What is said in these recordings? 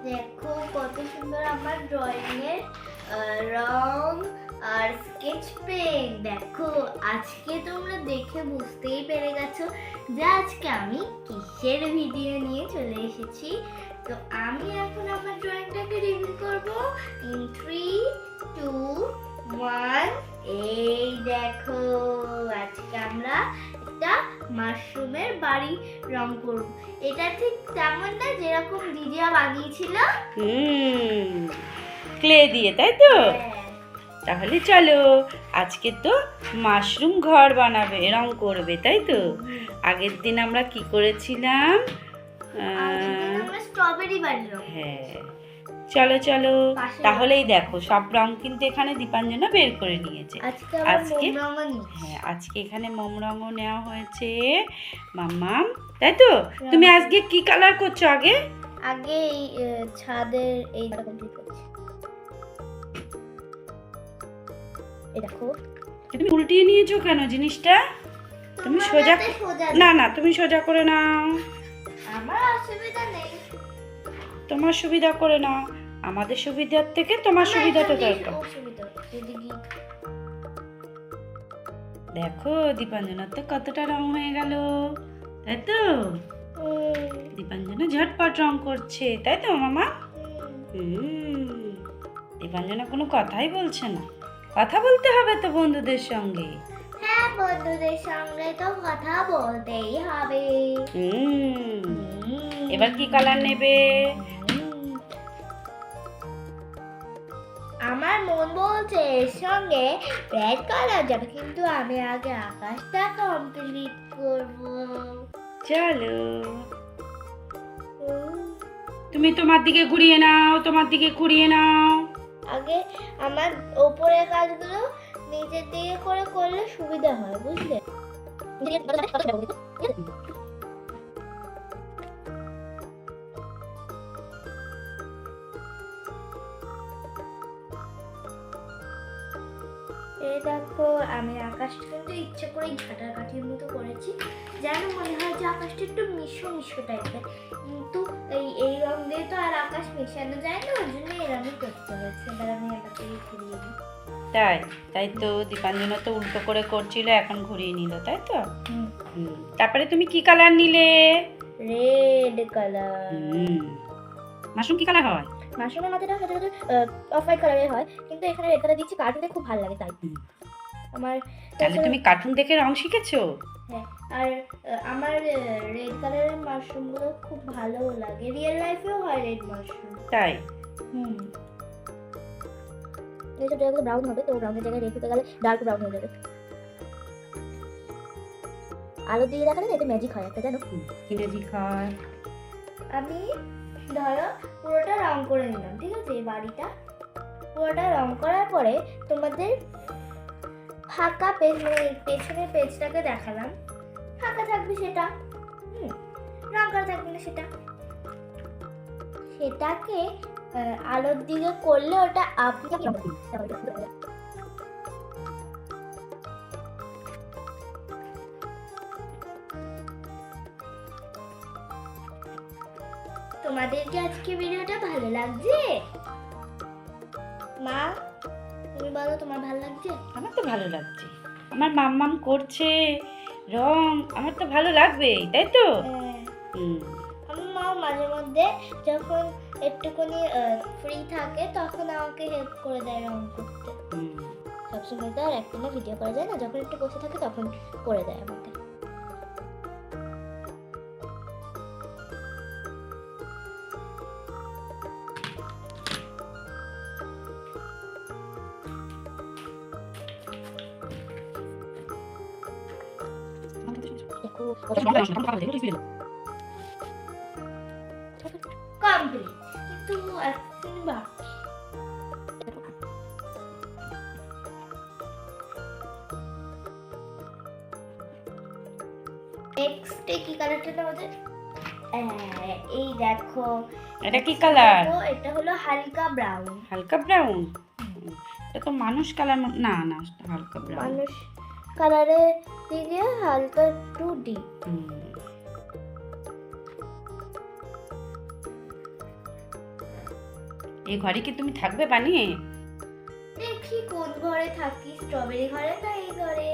দেখো কত সুন্দর আমার ড্রয়িং এর রং আর স্কেচ পেন। দেখো আজকে তোমরা দেখে বুঝতেই পেরে গেছো যে আজকে আমি কিসের ভিডিও নিয়ে চলে এসেছি। তো আমি এখন আমার ড্রয়িংটাকে রিভিউ করব ইন 3, 2, 1। এই দেখো আজকে আমরা একটা মাশরুমের বাড়ি রং করব। এটা ঠিক তেমন না যেরকম দিদিয়া বানিয়েছিল ক্লে দিয়ে, তাই তো? তাহলে চলো, আজকে তো মাশরুম ঘর বানাবে, রং করবে, তাই তো? আগের দিন আমরা কি করেছিলাম? স্ট্রবেরি বাড়ি রং। হ্যাঁ, চলো চলো, তাহলেই দেখো সব রং কিন্তু এখানে দীপাঞ্জনা বের করে নিয়েছে। আজকে এখানে মোম রঙও নেওয়া হয়েছে মাম্মাম, তাই তো? তুমি আজকে কি কালার করছো? আগে এই ছাদের এই কমপ্লিট করছি। এই দেখো তুমি উল্টিয়ে নিয়েছো কেন জিনিসটা? তুমি সোজা না না, তুমি সোজা করে নাও। আমার অসুবিধা নেই, তোমার সুবিধা করে নাও। আমাদের সুবিধার থেকে তোমার সুবিধাটা দরকার। দেখো দীপাঞ্জনার তো কতটা রং হয়ে গেল, তাই তো? দীপাঞ্জনা ঝটপট রং করছে, তাই তো মামা? দীপাঞ্জনা কোনো কথাই বলছে না। কথা বলতে হবে তো বন্ধুদের সঙ্গে। হ্যাঁ, বন্ধুদের সঙ্গে তো কথা বলতেই হবে। এবার কি কালার নেবে? আমার মন বলছে এর সঙ্গে রেড কালার যাবে, কিন্তু আমি আগে আকাশটা কমপ্লিট করব। চলো, তুমি তোমার দিকে ঘুরিয়ে নাও, তোমার দিকে ঘুরিয়ে নাও। আগে আমার উপরের কাজগুলো নিচের দিকে করে করলে সুবিধা হয়, বুঝলে? এই দেখো আমি আকাশটা কিন্তু ইচ্ছে করে ঝাঁটাকাঠির মতো করেছি, যেন মনে হয় যে আকাশটা একটু মিশো মিশো টাইপের, কিন্তু এই রং দিয়ে তো আর আকাশ মেশানো যায় না, ওই জন্য এই রঙই করতে হয়েছে। এবার আমি এটাকে ঘুরিয়ে দিই। তাই তো দীপাঞ্জনা তো উল্টো করে করছিল, এখন ঘুরিয়ে নিল, তাই তো? তারপরে তুমি কি কালার নিলে? Red colour. মাশরুম কি কালার হয়? মাশরুমের মাথাটা সাধারণত অফ হোয়াইট কালারের হয়, কিন্তু এখানে রেড কালার দিচ্ছি, কার্টুনে খুব ভালো লাগে তাই। তাহলে তুমি কার্টুন দেখে রং শিখেছো? হ্যাঁ, আর আমার রেড কালারের মাশরুমগুলো খুব ভালো লাগে, রিয়েল লাইফেও হয় রেড মাশরুম। তাই? এই সব জায়গাগুলো ব্রাউন হবে, তো ব্রাউনের জায়গায় রেড হতে গেলে ডার্ক ব্রাউন হয়ে যাবে। আলো দিয়ে দেখালে এটা ম্যাজিক হয় একটা, জানো? কি ম্যাজিক হয়? আমি ধরো পুরোটা রং করে নিলাম, ঠিক আছে? এই বাড়িটা পুরোটা রং করার পরে তোমাদের ফাঁকা পেজ, মানে পেছনের পেজটাকে দেখালাম, ফাঁকা থাকবে সেটা, রং করা থাকবে না সেটাকে আলোর দিকে করলে ওটা আপনি তোমাদের কি আজকে ভিডিওটা ভালো লাগছে? মা, তুমি বলো তোমার ভালো লাগছে? আমার তো ভালো লাগছে, আমার মাম্মাম করছে রং, আমার তো ভালো লাগবেই, তাই তো? আমার মা মাঝে মধ্যে যখন একটুখানি ফ্রি থাকে তখন আমাকে হেল্প করে দেয় রং করতে। সবসময় তো আর একদিনে ভিডিও করা যায় না, যখন একটু বসে থাকে তখন করে দেয় আমাকে। কমপ্লিট, কিন্তু এখন বাকি। নেক্সট কি কালারটা আমাদের? এই দেখো এটা কি কালার? এটা হলো হালকা ব্রাউন। হালকা ব্রাউন? এটা তো মানুষ কালার না, না হালকা ব্রাউন। মানুষ কালারের দিকে হালকা একটু ডিপ। এই ঘরে কি তুমি থাকবে বানিয়ে? দেখি কোন ঘরে থাকি, স্ট্রবেরি ঘরে না এই ঘরে?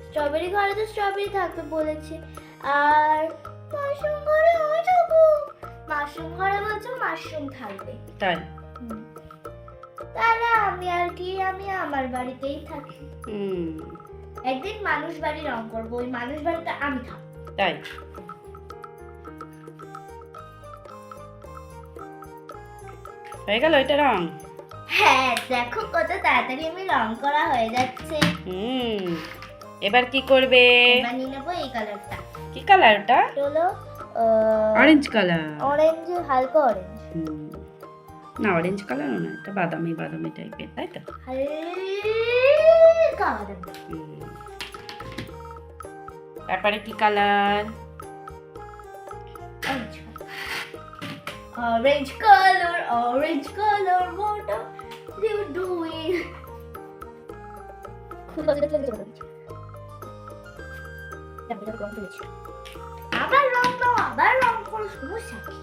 স্ট্রবেরি ঘরে তো স্ট্রবেরি থাকবে বলেছে, আর মাশরুম ঘরে আমি থাকবো। মাশরুম ঘরে বলছো মাশরুম থাকবে, তাই? তাহলে আমি আমার বাড়িতেই থাকি। একদিন মানুষ বাড়ি রং করবো, ওই মানুষ বাড়িতে আমি থাকবো। তাই? হয়ে গেল এটা রং? হ্যাঁ, দেখো কত তাড়াতাড়ি আমি রং করা হয়ে যাচ্ছে। এবার কি করবে? এবার নিয়ে নেবো এই কালারটা। কি কালার ওটা? হলো অরেঞ্জ কালার। অরেঞ্জ, হালকা অরেঞ্জ। না, অরেঞ্জ কালার না, এটা বাদামি বাদামি টাইপের, তাই তো? হালকা বাদামি। তারপরে কি colour? Orange color, orange color, what are you doing? আবার রং দাও, আবার রং করো, সমস্যা কি?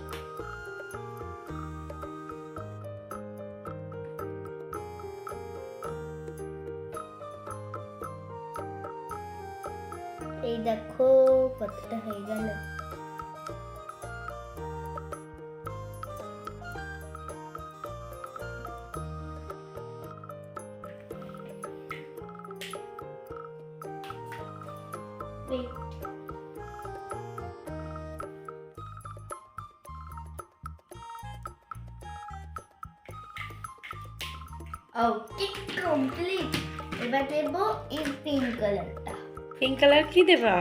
এই দেখো কতটা হয়ে গেল। Wait. Okay, complete. এবার দেবো এই পিঙ্ক কালারটা। পিঙ্ক কালার কি দেবা?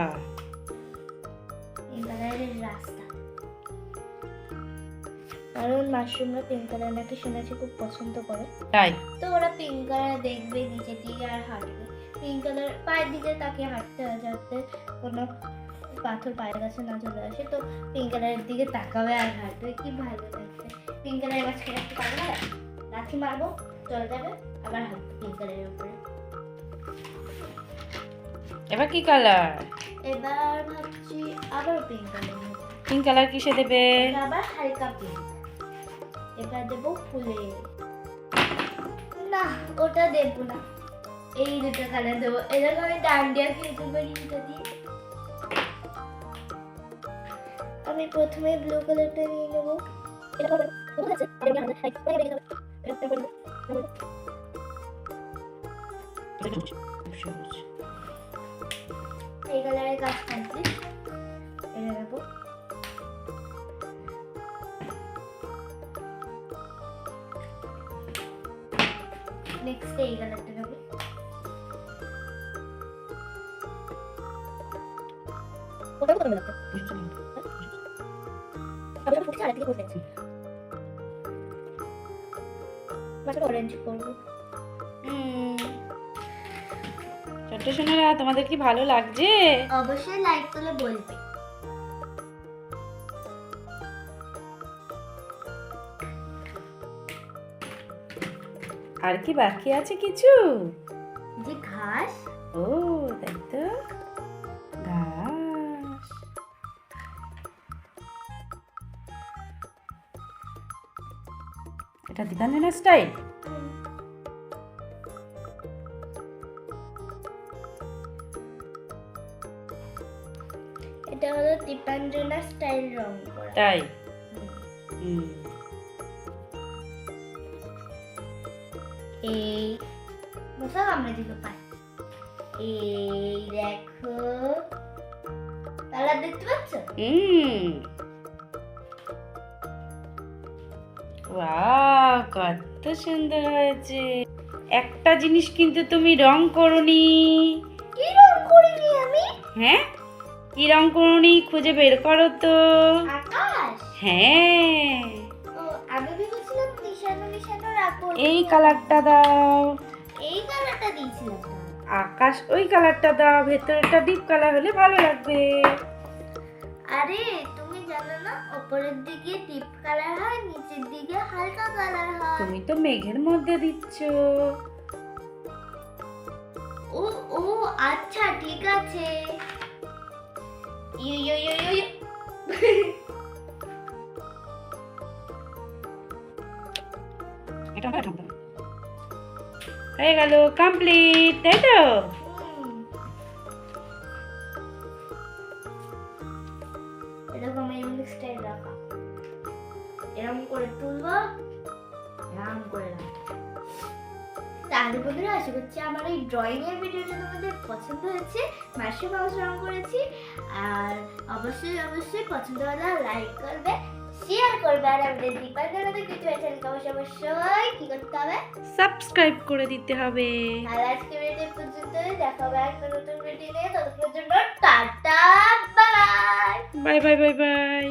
পিঙ্ক কালারের রাস্তা, কারণ মাশরুমরা পিঙ্ক কালার নাকি শুনেছি খুব পছন্দ করে, তাই তো ওরা পিঙ্ক কালার দেখবে নিচের দিকে আর হাঁটবে। পিঙ্ক কালার পায়ের দিকে তাকিয়ে হাঁটতে হয় যাতে কোনো পাথর পায়ের কাছে না চলে আসে, তো পিঙ্ক কালারের দিকে তাকাবে আর হাঁটবে, কি ভালো লাগবে। পিঙ্ক কালারের মাঝখানে একটু পারবে না, লাঠি মারবো চলে যাবে, আবার হাঁটবে পিঙ্ক কালারের উপরে। এবার কি কালার? এবার ভাবছি আবার পিঙ্ক কালার নেব। পিঙ্ক কালার কিসে দেবে? আবার হালকা পিঙ্ক। এবার দেবো ফুলে, না ওটা দেবো না, এই দুটো কালার দেবো। এরকম আমি ডান্ডিয়া খেলতে পারি এটা দিয়ে। আমি প্রথমে ব্লু কালারটা নিয়ে নেবো। এই কালারের কাজ কমপ্লিট, এটা নেবো। নেক্সট এই কালারটা নেবো। ওটা কত লাগবে? আমি ফুটছে আর দিকে ফুটেছি। মাঝখানে অরেঞ্জ করব। ছোট্ট সোনারা, তোমাদের কি ভালো লাগছে? অবশ্যই লাইক করে বলবে। আর কি বাকি আছে কিছু? যে ঘাস। ও তাই তো, ঘাস। এটা দীপাঞ্জনা স্টাইল। এটা হলো দীপাঞ্জনা স্টাইল রং করা। তাই? এই বসাও আমরা দিকে পাই। এই দেখো কালার দেখতে পাচ্ছ? ওয়াও, কত সুন্দর হয়েছে। একটা জিনিস কিন্তু তুমি রং করনি। কি রং করিনি আমি? হ্যাঁ, কি রং করনি খুঁজে বের করো তো। আকাশ। হ্যাঁ, ও আমি ভেবেছিলাম মিশানো মিশানো রাখবো। এই কালারটা দাও। এই কালারটা দিয়েছিলাম তো। আকাশ ওই কালারটা দাও, ভেতরটা ডিপ কালার হলে ভালো লাগবে। আরে তুমি জানো না, উপরের দিকে ডিপ কালার হয়, নিচের দিকে হালকা কালার হয়। তুমি তো মেঘের মধ্যে দিচ্ছ। ও ও আচ্ছা ঠিক আছে। ইউ ইউ ইউ ইউ হয়ে গেল কমপ্লিট, তাই তো? এরকম ইউনিক স্টাইল রাখা, এরকম করে তুলবো, এরকম করে রাখবো। তাহলে বন্ধুরা আশা করছি আমার এই ড্রয়িং এর ভিডিওটা তোমাদের পছন্দ হয়েছে। মাশরুম হাউস রং করেছি, আর অবশ্যই অবশ্যই পছন্দ হলে লাইক করবে, শেয়ার করবে, আর আমাদের দীপার দাদাদের কিছু চ্যানেলকে অবশ্যই কি করতে হবে, সাবস্ক্রাইব করে দিতে হবে। আর আজকে ভিডিও পর্যন্ত, দেখা হবে একটা নতুন ভিডিও নিয়ে। ততক্ষণের জন্য tata, bye bye bye bye bye.